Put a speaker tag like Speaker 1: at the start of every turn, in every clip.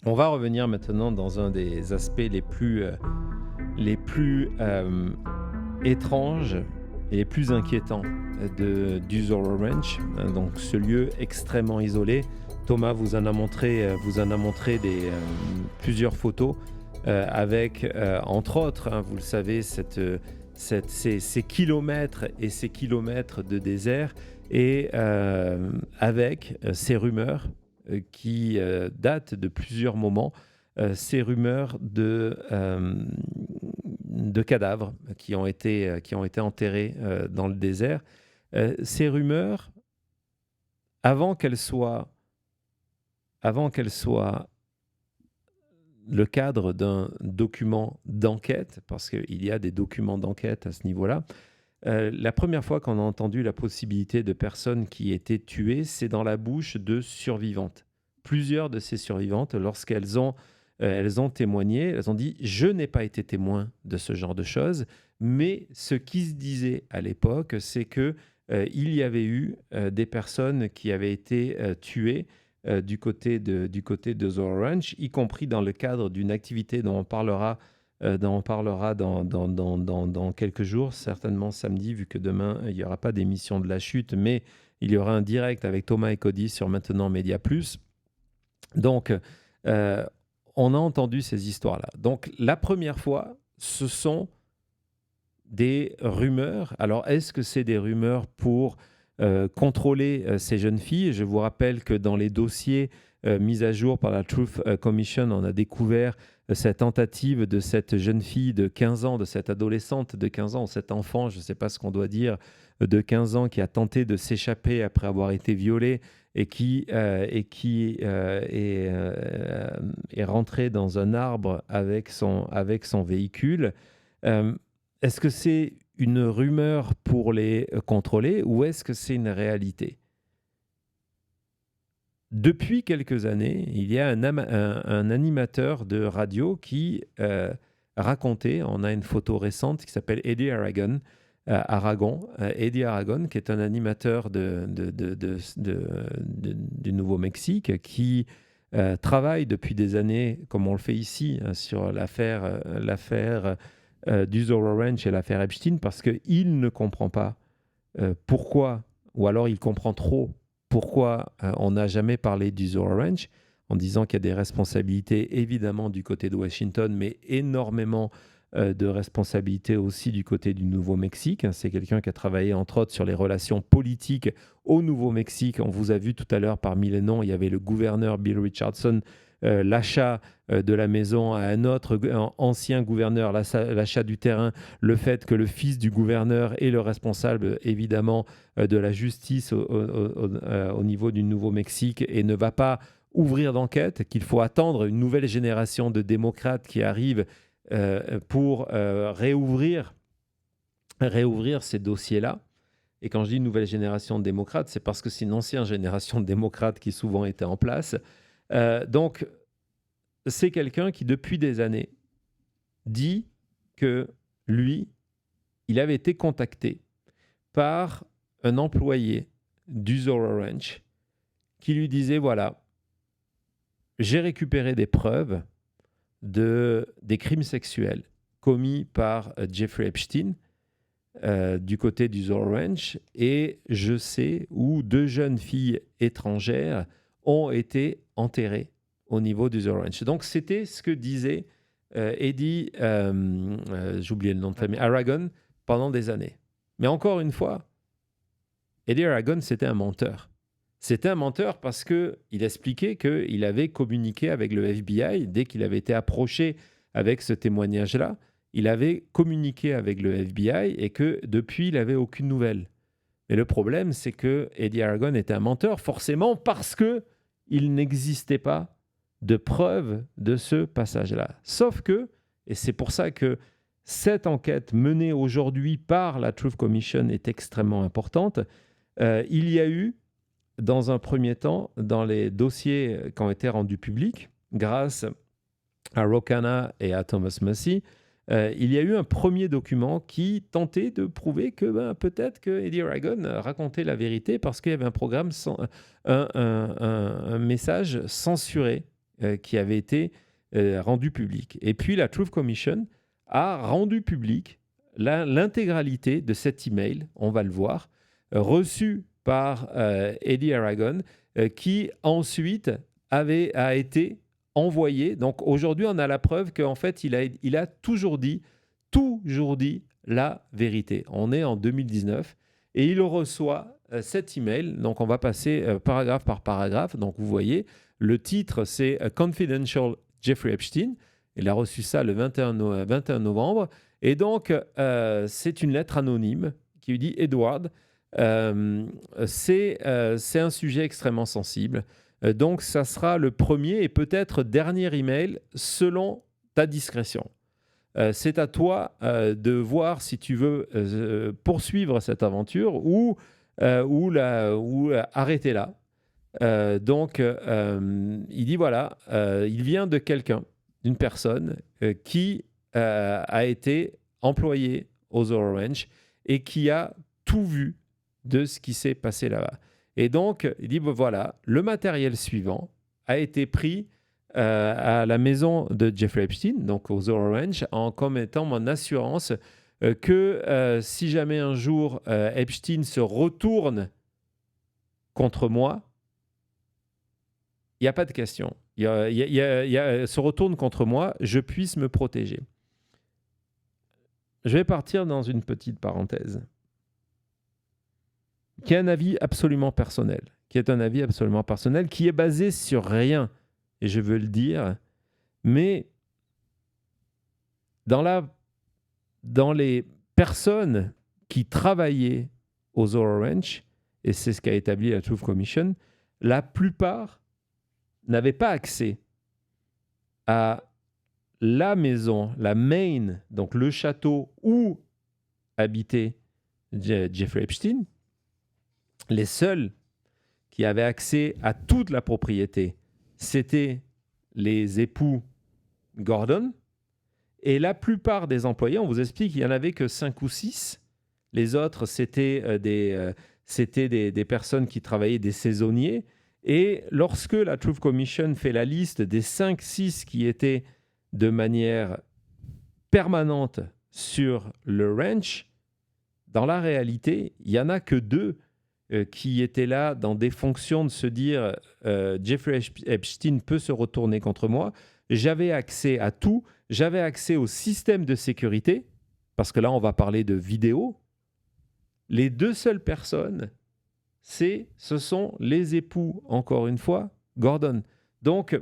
Speaker 1: On va revenir maintenant dans un des aspects les plus étranges et les plus inquiétants du Zorro Ranch, donc ce lieu extrêmement isolé. Thomas vous en a montré plusieurs photos avec, entre autres, hein, vous le savez, ces kilomètres et ces kilomètres de désert et avec ces rumeurs qui datent de plusieurs moments, ces rumeurs de cadavres qui ont été enterrés dans le désert. Ces rumeurs, avant qu'elles soient, avant qu'elles soient le cadre d'un document d'enquête, parce qu'il y a des documents d'enquête à ce niveau-là, la première fois qu'on a entendu la possibilité de personnes qui étaient tuées, c'est dans la bouche de survivantes. Plusieurs de ces survivantes, lorsqu'elles ont témoigné, elles ont dit: «Je n'ai pas été témoin de ce genre de choses», mais ce qui se disait à l'époque, c'est que, il y avait eu, des personnes qui avaient été, tuées, du côté de Zorro Ranch, y compris dans le cadre d'une activité dont on parlera dans quelques jours, certainement samedi, vu que demain, il n'y aura pas d'émission de la chute, mais il y aura un direct avec Thomas et Cody sur Maintenant Média Plus. Donc, euh, on a entendu ces histoires-là. Donc, la première fois, ce sont des rumeurs. Alors, est-ce que c'est des rumeurs pour contrôler ces jeunes filles? Je vous rappelle que dans les dossiers mis à jour par la Truth Commission, on a découvert cette tentative de cette jeune fille de 15 ans, de cette adolescente de 15 ans, cet enfant, je ne sais pas ce qu'on doit dire, de 15 ans, qui a tenté de s'échapper après avoir été violée et qui est rentré dans un arbre avec son véhicule. Euh, Est-ce que c'est une rumeur pour les contrôler ou est-ce que c'est une réalité? Depuis quelques années, il y a un animateur de radio qui racontait, on a une photo récente qui s'appelle Eddie Eddie Aragon, qui est un animateur du Nouveau-Mexique, qui travaille depuis des années, comme on le fait ici, hein, sur l'affaire du Zorro Ranch et l'affaire Epstein, parce qu'il ne comprend pas pourquoi, ou alors il comprend trop pourquoi on n'a jamais parlé du Zorro Ranch, en disant qu'il y a des responsabilités évidemment du côté de Washington, mais énormément de responsabilités aussi du côté du Nouveau-Mexique. C'est quelqu'un qui a travaillé entre autres sur les relations politiques au Nouveau-Mexique. On vous a vu tout à l'heure parmi les noms, il y avait le gouverneur Bill Richardson, l'achat de la maison à un autre ancien gouverneur, l'achat du terrain, le fait que le fils du gouverneur est le responsable évidemment de la justice au niveau du Nouveau-Mexique et ne va pas ouvrir d'enquête, qu'il faut attendre une nouvelle génération de démocrates qui arrive pour réouvrir ces dossiers-là. Et quand je dis une nouvelle génération de démocrates, c'est parce que c'est une ancienne génération de démocrates qui souvent était en place. Donc, c'est quelqu'un qui, depuis des années, dit que lui, il avait été contacté par un employé du Zorro Ranch qui lui disait, voilà, j'ai récupéré des preuves des crimes sexuels commis par Jeffrey Epstein du côté du Zorro Ranch et je sais où 2 jeunes filles étrangères ont été enterrées au niveau du Zorro Ranch. Donc c'était ce que disait Eddie, j'ai oublié le nom de famille, Aragon, pendant des années. Mais encore une fois, Eddie Aragon, c'était un menteur. C'était un menteur parce qu'il expliquait qu'il avait communiqué avec le FBI dès qu'il avait été approché avec ce témoignage-là. Il avait communiqué avec le FBI et que depuis, il n'avait aucune nouvelle. Mais le problème, c'est que Eddie Aragon était un menteur, forcément parce qu'il n'existait pas de preuves de ce passage-là. Sauf que, et c'est pour ça que cette enquête menée aujourd'hui par la Truth Commission est extrêmement importante, il y a eu, dans un premier temps, dans les dossiers qui ont été rendus publics, grâce à Rokana et à Thomas Massie, il y a eu un premier document qui tentait de prouver que peut-être que Eddie Aragon racontait la vérité parce qu'il y avait un programme, un message censuré qui avait été rendu public. Et puis la Truth Commission a rendu public l'intégralité de cet email, on va le voir, reçu par Eddie Aragon, qui ensuite a été envoyé. Donc aujourd'hui, on a la preuve qu'en fait, il a toujours dit la vérité. On est en 2019 et il reçoit cet email. Donc on va passer paragraphe par paragraphe. Donc vous voyez, le titre c'est Confidential Jeffrey Epstein. Il a reçu ça le 21 novembre. Et donc c'est une lettre anonyme qui lui dit Edward, c'est un sujet extrêmement sensible. Donc ça sera le premier et peut-être dernier email selon ta discrétion. C'est à toi de voir si tu veux poursuivre cette aventure ou arrêter là. Donc, il dit voilà, il vient de quelqu'un, d'une personne qui a été employé au Zorro Ranch et qui a tout vu de ce qui s'est passé là-bas. Et donc, il dit voilà, le matériel suivant a été pris à la maison de Jeffrey Epstein, donc au Zorro Ranch, comme étant mon assurance que si jamais un jour Epstein se retourne contre moi, il n'y a pas de question. Se retourne contre moi, je puisse me protéger. Je vais partir dans une petite parenthèse, qui est un avis absolument personnel, qui est basé sur rien, et je veux le dire, mais dans les personnes qui travaillaient au Zorro Ranch, et c'est ce qu'a établi la Truth Commission, la plupart n'avaient pas accès à la maison, la main, donc le château où habitait Jeffrey Epstein. Les seuls qui avaient accès à toute la propriété, c'était les époux Gordon. Et la plupart des employés, on vous explique qu'il n'y en avait que 5 ou 6. Les autres, c'était des personnes qui travaillaient, des saisonniers. Et lorsque la Truth Commission fait la liste des 5-6 qui étaient de manière permanente sur le ranch, dans la réalité, il n'y en a que 2 qui étaient là dans des fonctions de se dire Jeffrey Epstein peut se retourner contre moi. J'avais accès à tout. J'avais accès au système de sécurité, parce que là, on va parler de vidéo. Les 2 seules personnes, ce sont les époux, encore une fois, Gordon. Donc,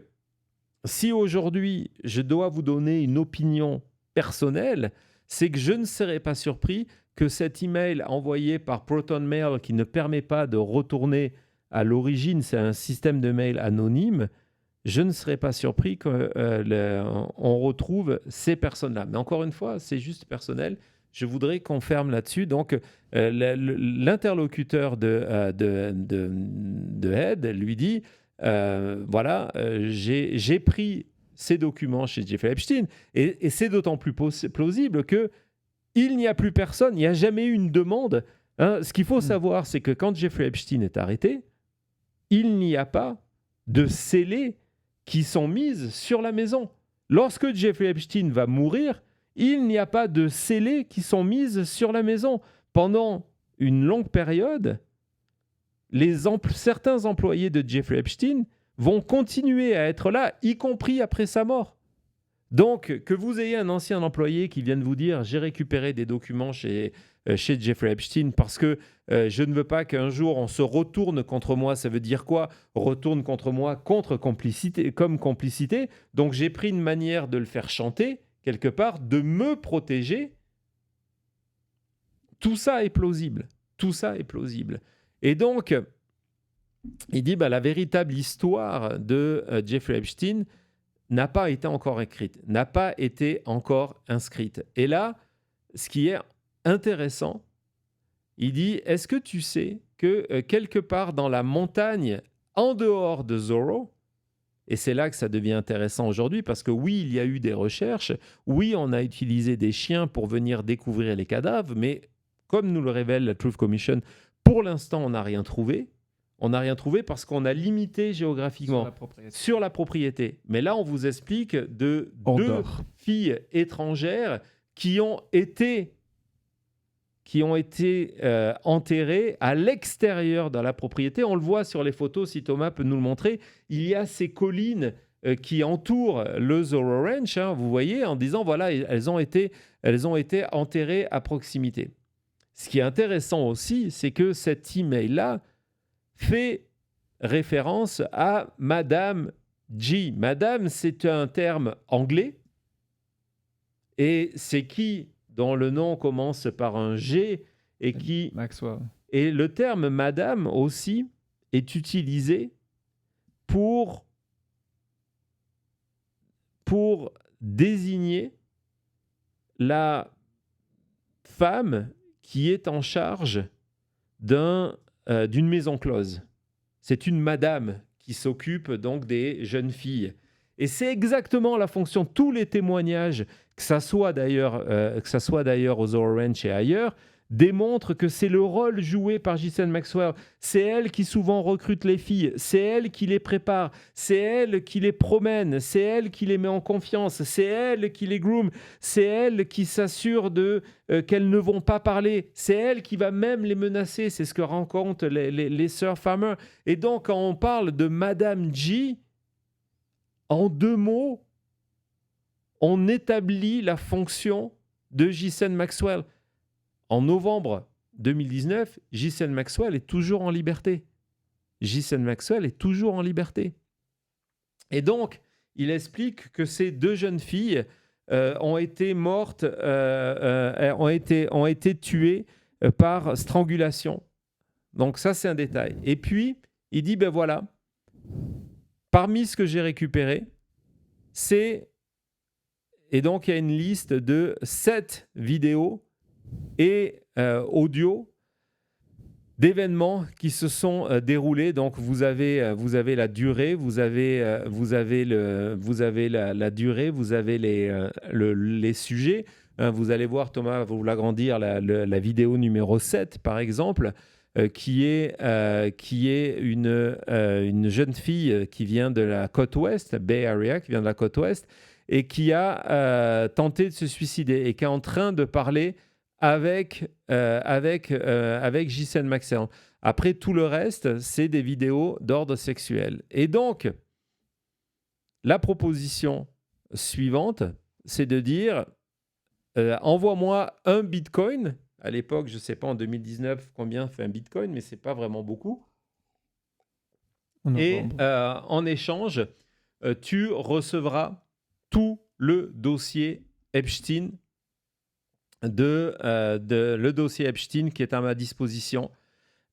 Speaker 1: si aujourd'hui, je dois vous donner une opinion personnelle, c'est que je ne serais pas surpris que cet email envoyé par Proton Mail, qui ne permet pas de retourner à l'origine, c'est un système de mail anonyme, je ne serais pas surpris qu'on retrouve ces personnes-là. Mais encore une fois, c'est juste personnel. Je voudrais qu'on ferme là-dessus. Donc, l'interlocuteur de Ed lui dit, voilà, j'ai pris ces documents chez Jeffrey Epstein, et c'est d'autant plus plausible qu'il n'y a plus personne, il n'y a jamais eu une demande. Hein. Ce qu'il faut savoir, c'est que quand Jeffrey Epstein est arrêté, il n'y a pas de scellés qui sont mises sur la maison. Lorsque Jeffrey Epstein va mourir, il n'y a pas de scellés qui sont mises sur la maison. Pendant une longue période, certains employés de Jeffrey Epstein vont continuer à être là, y compris après sa mort. Donc, que vous ayez un ancien employé qui vienne vous dire « j'ai récupéré des documents chez Jeffrey Epstein parce que je ne veux pas qu'un jour on se retourne contre moi », ça veut dire quoi ? Retourne contre moi comme complicité. Donc, j'ai pris une manière de le faire chanter, quelque part, de me protéger. Tout ça est plausible. Et donc, il dit la véritable histoire de Jeffrey Epstein n'a pas été encore écrite, n'a pas été encore inscrite. Et là, ce qui est intéressant, il dit, est-ce que tu sais que quelque part dans la montagne, en dehors de Zorro, et c'est là que ça devient intéressant aujourd'hui, parce que oui, il y a eu des recherches, oui, on a utilisé des chiens pour venir découvrir les cadavres, mais comme nous le révèle la Truth Commission, pour l'instant, on n'a rien trouvé. On n'a rien trouvé parce qu'on a limité géographiquement sur la propriété. Mais là, on vous explique de
Speaker 2: Hors
Speaker 1: 2
Speaker 2: d'or.
Speaker 1: filles étrangères qui ont été enterrées à l'extérieur de la propriété. On le voit sur les photos, si Thomas peut nous le montrer. Il y a ces collines qui entourent le Zorro Ranch, hein, vous voyez, en disant, voilà, elles ont été enterrées à proximité. Ce qui est intéressant aussi, c'est que cet email-là fait référence à Madame G. Madame, c'est un terme anglais. Et c'est qui dont le nom commence par un G et qui...
Speaker 2: Maxwell.
Speaker 1: Et le terme Madame aussi est utilisé pour désigner la femme qui est en charge d'une maison close. C'est une madame qui s'occupe donc des jeunes filles. Et c'est exactement la fonction. Tous les témoignages, que ça soit d'ailleurs aux Zorro Ranch et ailleurs, démontrent que c'est le rôle joué par Ghislaine Maxwell. C'est elle qui souvent recrute les filles, c'est elle qui les prépare, c'est elle qui les promène, c'est elle qui les met en confiance, c'est elle qui les groom, c'est elle qui s'assure qu'elles ne vont pas parler, c'est elle qui va même les menacer. C'est ce que racontent les sœurs Farmer. Et donc, quand on parle de Madame G, en 2 mots, on établit la fonction de Ghislaine Maxwell. En novembre 2019, Ghislaine Maxwell est toujours en liberté. Ghislaine Maxwell est toujours en liberté. Et donc, il explique que ces 2 jeunes filles ont été mortes, ont été tuées par strangulation. Donc ça, c'est un détail. Et puis, il dit, ben voilà, parmi ce que j'ai récupéré, c'est... Et donc, il y a une liste de 7 vidéos et audio d'événements qui se sont déroulés. Donc, vous avez la durée, vous avez la durée, vous avez les sujets. Vous allez voir, Thomas va vous l'agrandir, la vidéo numéro 7, par exemple, qui est une jeune fille qui vient de la côte ouest, Bay Area, qui vient de la côte ouest, et qui a tenté de se suicider et qui est en train de parler avec Ghislaine Maxwell. Après, tout le reste, c'est des vidéos d'ordre sexuel. Et donc, la proposition suivante, c'est de dire envoie-moi un bitcoin. À l'époque, je ne sais pas en 2019 combien fait un bitcoin, mais ce n'est pas vraiment beaucoup. Et en échange, tu recevras tout le dossier Epstein, le dossier Epstein qui est à ma disposition.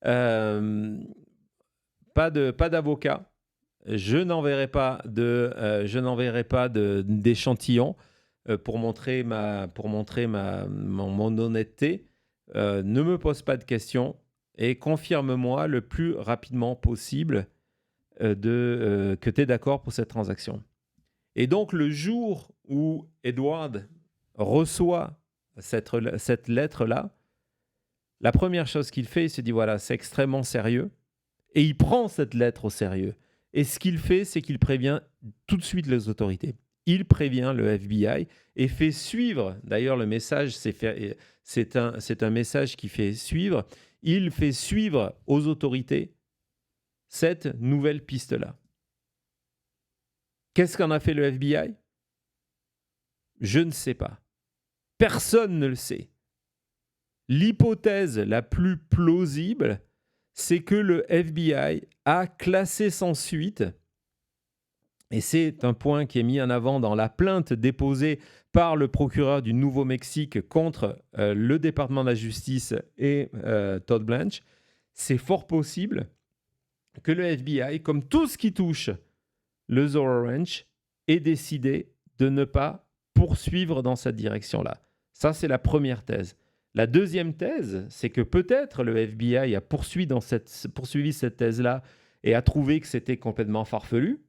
Speaker 1: Pas d'avocat. Je n'enverrai pas d'échantillon pour montrer mon honnêteté. Ne me pose pas de questions et confirme-moi le plus rapidement possible que tu es d'accord pour cette transaction. Et donc, le jour où Edward reçoit cette lettre-là, la première chose qu'il fait, il se dit, voilà, c'est extrêmement sérieux. Et il prend cette lettre au sérieux. Et ce qu'il fait, c'est qu'il prévient tout de suite les autorités. Il prévient le FBI et fait suivre, d'ailleurs le message, c'est un message qui fait suivre, il fait suivre aux autorités cette nouvelle piste-là. Qu'est-ce qu'en a fait le FBI ? Je ne sais pas. Personne ne le sait. L'hypothèse la plus plausible, c'est que le FBI a classé sans suite, et c'est un point qui est mis en avant dans la plainte déposée par le procureur du Nouveau-Mexique contre le département de la justice et Todd Blanche, c'est fort possible que le FBI, comme tout ce qui touche le Zorro Ranch, ait décidé de ne pas poursuivre dans cette direction-là. Ça, c'est la première thèse. La deuxième thèse, c'est que peut-être le FBI a poursuivi cette thèse-là et a trouvé que c'était complètement farfelu.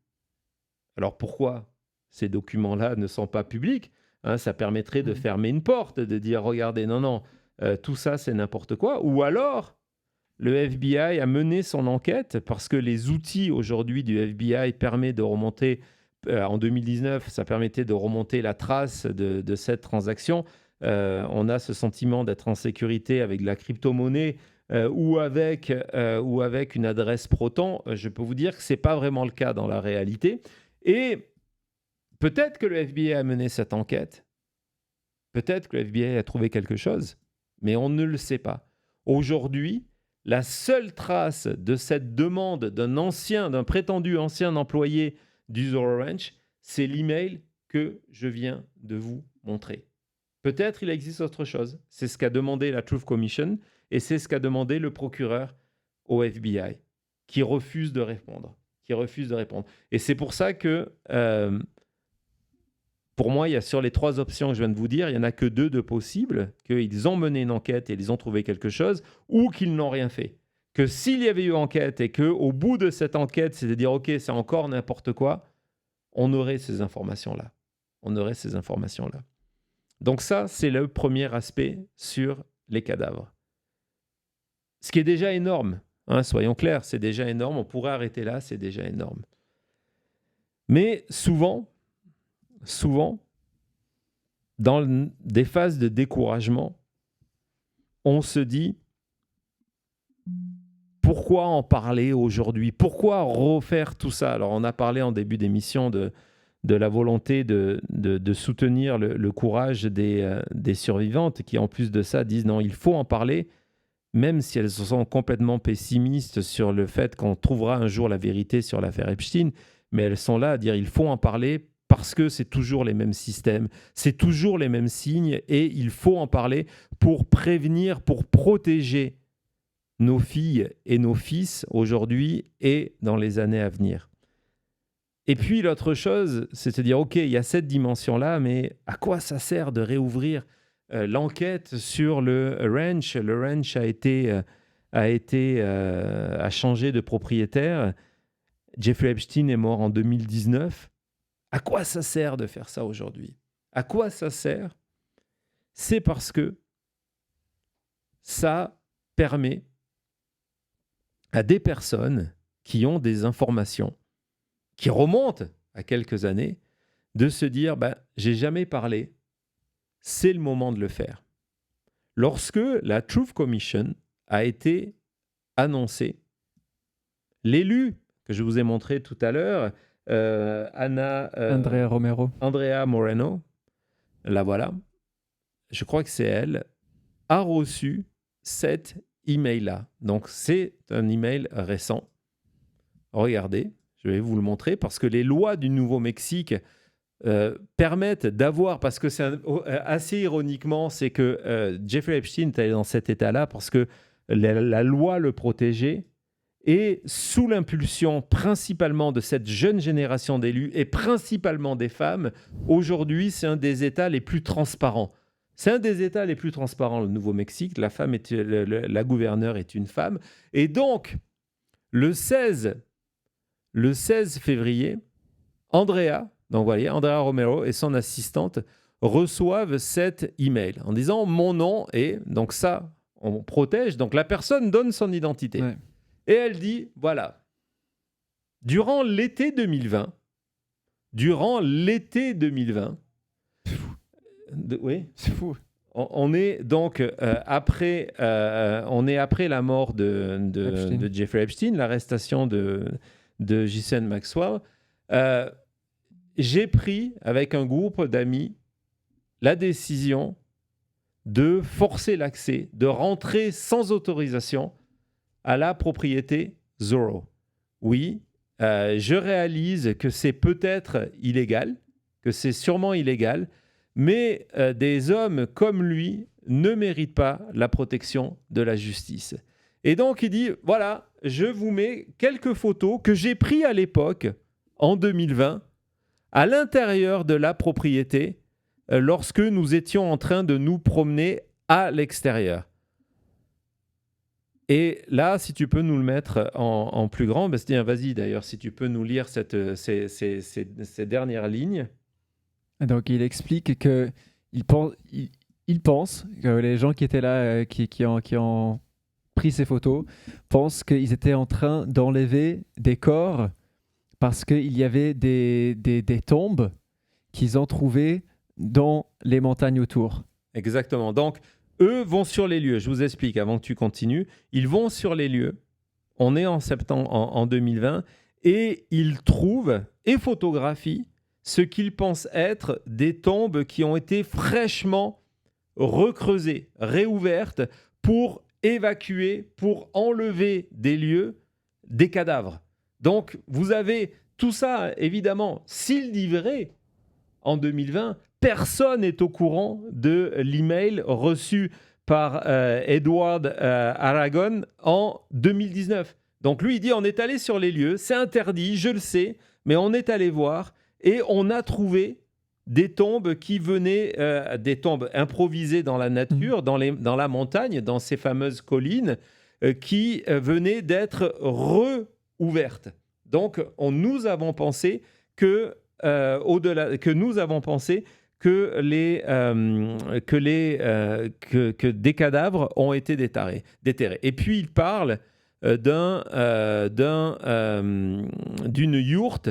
Speaker 1: Alors pourquoi ces documents-là ne sont pas publics ? Ça permettrait de fermer une porte, de dire, regardez, non, tout ça, c'est n'importe quoi. Ou alors, le FBI a mené son enquête parce que les outils aujourd'hui du FBI permettent de remonter, en 2019, ça permettait de remonter la trace de cette transaction. On a ce sentiment d'être en sécurité avec de la crypto-monnaie ou avec une adresse Proton. Je peux vous dire que ce n'est pas vraiment le cas dans la réalité. Et peut-être que le FBI a mené cette enquête. Peut-être que le FBI a trouvé quelque chose, mais on ne le sait pas. Aujourd'hui, la seule trace de cette demande d'un prétendu ancien employé du Zoro Ranch, c'est l'email que je viens de vous montrer. Peut-être il existe autre chose. C'est ce qu'a demandé la Truth Commission et c'est ce qu'a demandé le procureur au FBI, qui refuse de répondre. Et c'est pour ça que, pour moi, il y a sur les 3 options que je viens de vous dire, il n'y en a que 2 de possibles, qu'ils ont mené une enquête et ils ont trouvé quelque chose, ou qu'ils n'ont rien fait. Que s'il y avait eu enquête et qu'au bout de cette enquête, c'est de dire « Ok, c'est encore n'importe quoi », on aurait ces informations-là. Donc ça, c'est le premier aspect sur les cadavres. Ce qui est déjà énorme, hein, soyons clairs, c'est déjà énorme. On pourrait arrêter là, c'est déjà énorme. Mais souvent, dans des phases de découragement, on se dit pourquoi en parler aujourd'hui? Pourquoi refaire tout ça? Alors, on a parlé en début d'émission de la volonté de soutenir le courage des survivantes qui, en plus de ça, disent non, il faut en parler, même si elles sont complètement pessimistes sur le fait qu'on trouvera un jour la vérité sur l'affaire Epstein, mais elles sont là à dire il faut en parler parce que c'est toujours les mêmes systèmes, c'est toujours les mêmes signes et il faut en parler pour prévenir, pour protéger nos filles et nos fils aujourd'hui et dans les années à venir. Et puis l'autre chose, c'est de dire, OK, il y a cette dimension-là, mais à quoi ça sert de réouvrir l'enquête sur le ranch? Le ranch a changé de propriétaire. Jeffrey Epstein est mort en 2019. À quoi ça sert de faire ça aujourd'hui? À quoi ça sert? C'est parce que ça permet à des personnes qui ont des informations qui remontent à quelques années de se dire j'ai jamais parlé, c'est le moment de le faire. Lorsque la Truth Commission a été annoncée, l'élu que je vous ai montré tout à l'heure,
Speaker 2: Andrea
Speaker 1: Moreno, la voilà, je crois que c'est elle, a reçu cet email-là. Donc, c'est un email récent. Regardez, je vais vous le montrer parce que les lois du Nouveau-Mexique permettent d'avoir, parce que c'est assez ironiquement, c'est que Jeffrey Epstein était dans cet état-là parce que la loi le protégeait et sous l'impulsion principalement de cette jeune génération d'élus et principalement des femmes, aujourd'hui, c'est un des États les plus transparents. C'est un des États les plus transparents, le Nouveau-Mexique. La gouverneure est une femme. Et donc, le 16 février, Andrea Romero et son assistante reçoivent cet email en disant « Mon nom est… » Donc ça, on protège. Donc la personne donne son identité. Ouais. Et elle dit « Voilà, durant l'été 2020, oui,
Speaker 2: c'est fou.
Speaker 1: On est donc après la mort de Jeffrey Epstein, l'arrestation de Ghislaine Maxwell. J'ai pris avec un groupe d'amis la décision de forcer l'accès, de rentrer sans autorisation à la propriété Zoro. Oui, je réalise que c'est peut-être illégal, que c'est sûrement illégal, mais des hommes comme lui ne méritent pas la protection de la justice. Et donc, il dit, voilà, je vous mets quelques photos que j'ai prises à l'époque, en 2020, à l'intérieur de la propriété, lorsque nous étions en train de nous promener à l'extérieur. Et là, si tu peux nous le mettre en plus grand, Bastien, vas-y d'ailleurs, si tu peux nous lire ces dernières lignes.
Speaker 2: Donc, il explique qu'il pense que les gens qui étaient là, qui ont pris ces photos pensent qu'ils étaient en train d'enlever des corps parce qu'il y avait des tombes qu'ils ont trouvées dans les montagnes autour.
Speaker 1: Exactement. Donc, eux vont sur les lieux. Je vous explique avant que tu continues. Ils vont sur les lieux. On est en septembre en 2020 et ils trouvent et photographient ce qu'ils pensent être des tombes qui ont été fraîchement recreusées, réouvertes pour évacuer, pour enlever des lieux, des cadavres. Donc, vous avez tout ça, évidemment, s'il dit vrai, en 2020, personne n'est au courant de l'email reçu par Edward Aragon en 2019. Donc lui, il dit, on est allé sur les lieux, c'est interdit, je le sais, mais on est allé voir et on a trouvé des tombes qui venaient, des tombes improvisées dans la nature, dans la montagne, dans ces fameuses collines, qui venaient d'être réouvertes. Donc, nous avons pensé que que des cadavres ont été déterrés. Et puis il parle d'une yourte,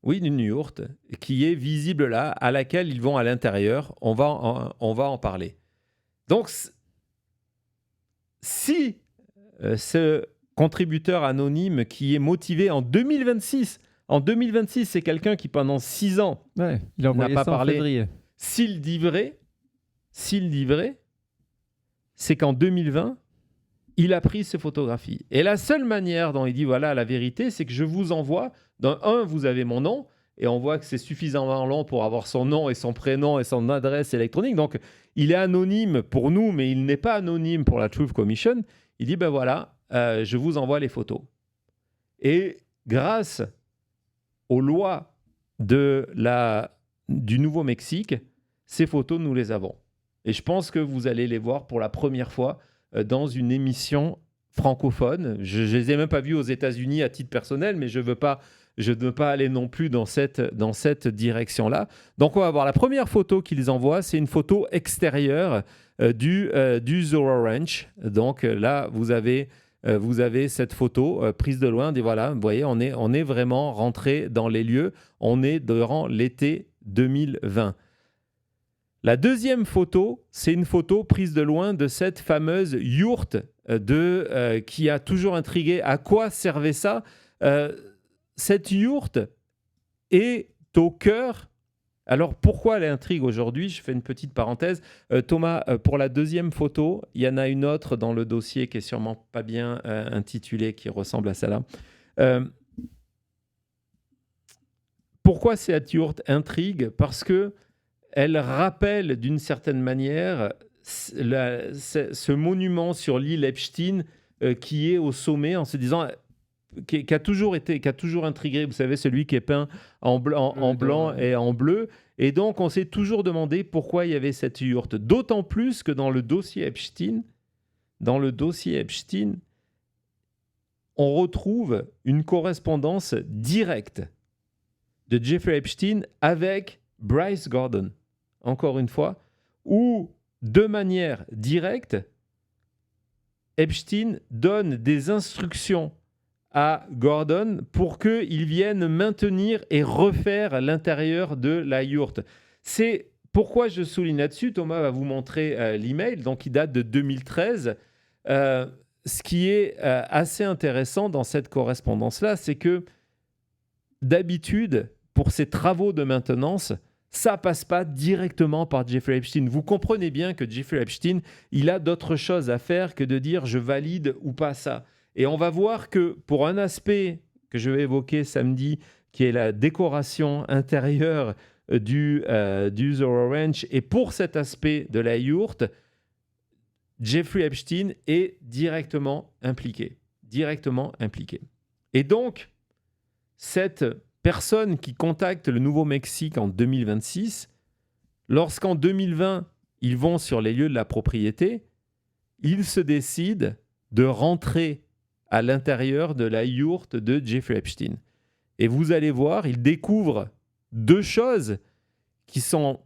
Speaker 1: oui, d'une yourte qui est visible là, à laquelle ils vont à l'intérieur. On va en parler. Donc, si ce contributeur anonyme qui est motivé en 2026, c'est quelqu'un qui pendant 6 ans
Speaker 2: il a
Speaker 1: n'a pas
Speaker 2: ça
Speaker 1: parlé.
Speaker 2: En février.
Speaker 1: S'il dit vrai, c'est qu'en 2020, il a pris ces photographies. Et la seule manière dont il dit voilà la vérité, c'est que je vous envoie. Vous avez mon nom, et on voit que c'est suffisamment long pour avoir son nom et son prénom et son adresse électronique. Donc, il est anonyme pour nous, mais il n'est pas anonyme pour la Truth Commission. Il dit ben voilà, je vous envoie les photos. Et grâce aux lois du Nouveau-Mexique, ces photos, nous les avons. Et je pense que vous allez les voir pour la première fois dans une émission francophone. Je ne les ai même pas vues aux États-Unis à titre personnel, mais je ne veux pas aller non plus dans cette direction-là. Donc, on va voir la première photo qu'ils envoient. C'est une photo extérieure du Zorro Ranch. Donc là, vous avez cette photo prise de loin. Et voilà, vous voyez, on est vraiment rentré dans les lieux. On est durant l'été 2020. La deuxième photo, c'est une photo prise de loin de cette fameuse yourte qui a toujours intrigué. À quoi servait ça ? Cette yourte est au cœur. Alors, pourquoi elle intrigue aujourd'hui ? Je fais une petite parenthèse. Thomas, pour la deuxième photo, il y en a une autre dans le dossier qui est sûrement pas bien intitulée, qui ressemble à celle-là. Pourquoi cette yourte intrigue ? Parce que elle rappelle d'une certaine manière ce monument sur l'île Epstein qui est au sommet, en se disant qui a toujours intrigué. Vous savez, celui qui est peint en blanc et en bleu. Et donc, on s'est toujours demandé pourquoi il y avait cette yourte. D'autant plus que dans le dossier Epstein, on retrouve une correspondance directe de Jeffrey Epstein avec Bryce Gordon, encore une fois, où, de manière directe, Epstein donne des instructions à Gordon pour qu'il vienne maintenir et refaire l'intérieur de la yourte. C'est pourquoi je souligne là-dessus. Thomas va vous montrer l'email, donc il date de 2013. Ce qui est assez intéressant dans cette correspondance-là, c'est que d'habitude, pour ces travaux de maintenance, ça passe pas directement par Jeffrey Epstein. Vous comprenez bien que Jeffrey Epstein, il a d'autres choses à faire que de dire je valide ou pas ça. Et on va voir que pour un aspect que je vais évoquer samedi, qui est la décoration intérieure du Zorro Ranch, et pour cet aspect de la yourte, Jeffrey Epstein est directement impliqué. Et donc, cette personne qui contacte le Nouveau-Mexique en 2026, lorsqu'en 2020, ils vont sur les lieux de la propriété, ils se décident de rentrer à l'intérieur de la yourte de Jeffrey Epstein. Et vous allez voir, ils découvrent deux choses qui sont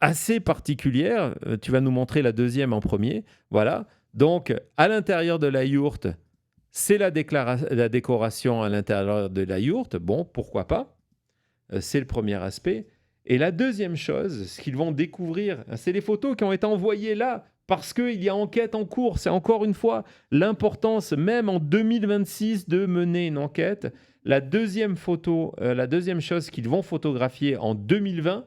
Speaker 1: assez particulières. Tu vas nous montrer la deuxième en premier. Voilà. Donc, à l'intérieur de la yourte, c'est la décoration à l'intérieur de la yourte. Bon, pourquoi pas? C'est le premier aspect. Et la deuxième chose, ce qu'ils vont découvrir, c'est les photos qui ont été envoyées là, parce qu'il y a enquête en cours. C'est encore une fois l'importance, même en 2026, de mener une enquête. La deuxième chose qu'ils vont photographier en 2020,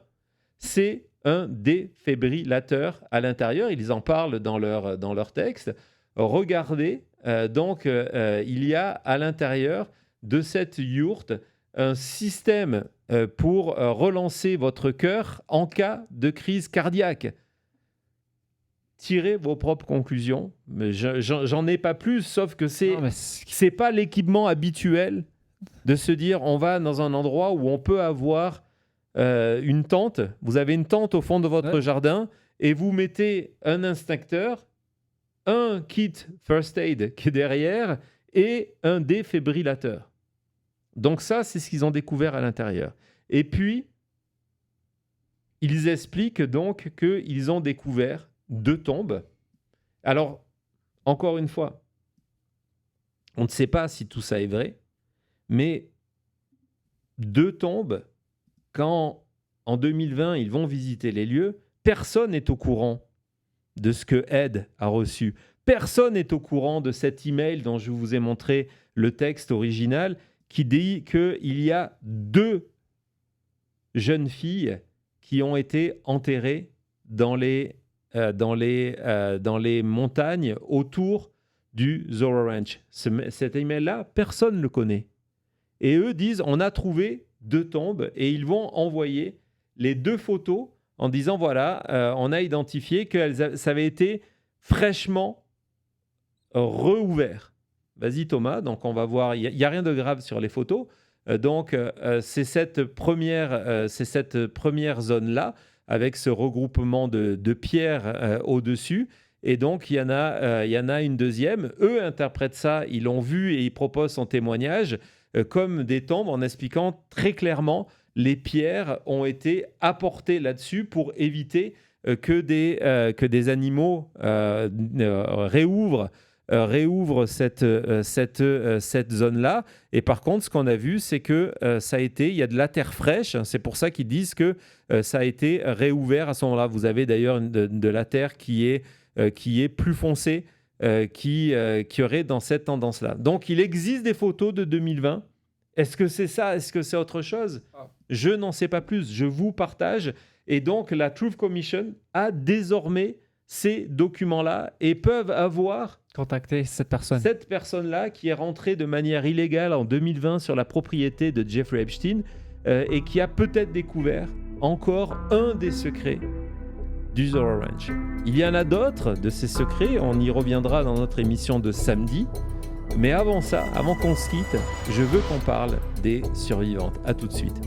Speaker 1: c'est un défibrillateur à l'intérieur. Ils en parlent dans leur texte. Regardez, il y a à l'intérieur de cette yourte un système pour relancer votre cœur en cas de crise cardiaque. Tirez vos propres conclusions. Mais j'en ai pas plus, sauf que c'est pas l'équipement habituel de se dire on va dans un endroit où on peut avoir une tente. Vous avez une tente au fond de votre jardin et vous mettez un instincteur, un kit first aid qui est derrière et un défibrillateur. Donc ça, c'est ce qu'ils ont découvert à l'intérieur. Et puis, ils expliquent donc qu'ils ont découvert 2 tombes. Alors, encore une fois, on ne sait pas si tout ça est vrai, mais 2 tombes, quand en 2020, ils vont visiter les lieux, personne n'est au courant de ce que Ed a reçu. Personne n'est au courant de cet email dont je vous ai montré le texte original qui dit qu'il y a 2 jeunes filles qui ont été enterrées dans les montagnes autour du Zorro Ranch. Cet email-là, personne ne le connaît. Et eux disent, on a trouvé 2 tombes et ils vont envoyer les 2 photos en disant, voilà, on a identifié que ça avait été fraîchement rouvert. Vas-y Thomas, donc on va voir, il n'y a rien de grave sur les photos. C'est cette première zone-là, avec ce regroupement de pierres au-dessus. Et donc, il y en a une deuxième. Eux interprètent ça, ils l'ont vu et ils proposent son témoignage comme des tombes en expliquant très clairement les pierres ont été apportées là-dessus pour éviter que des animaux réouvrent cette zone-là. Et par contre, ce qu'on a vu, c'est que il y a de la terre fraîche. C'est pour ça qu'ils disent que ça a été réouvert à ce moment-là. Vous avez d'ailleurs de la terre qui est plus foncée, qui aurait dans cette tendance-là. Donc, il existe des photos de 2020. Est-ce que c'est ça? Est-ce que c'est autre chose? Je n'en sais pas plus. Je vous partage. Et donc, la Truth Commission a désormais ces documents-là et peuvent avoir
Speaker 2: contacté cette personne.
Speaker 1: Cette personne-là qui est rentrée de manière illégale en 2020 sur la propriété de Jeffrey Epstein et qui a peut-être découvert encore un des secrets du Zorro Ranch. Il y en a d'autres de ces secrets, on y reviendra dans notre émission de samedi. Mais avant ça, avant qu'on se quitte, je veux qu'on parle des survivantes. À tout de suite.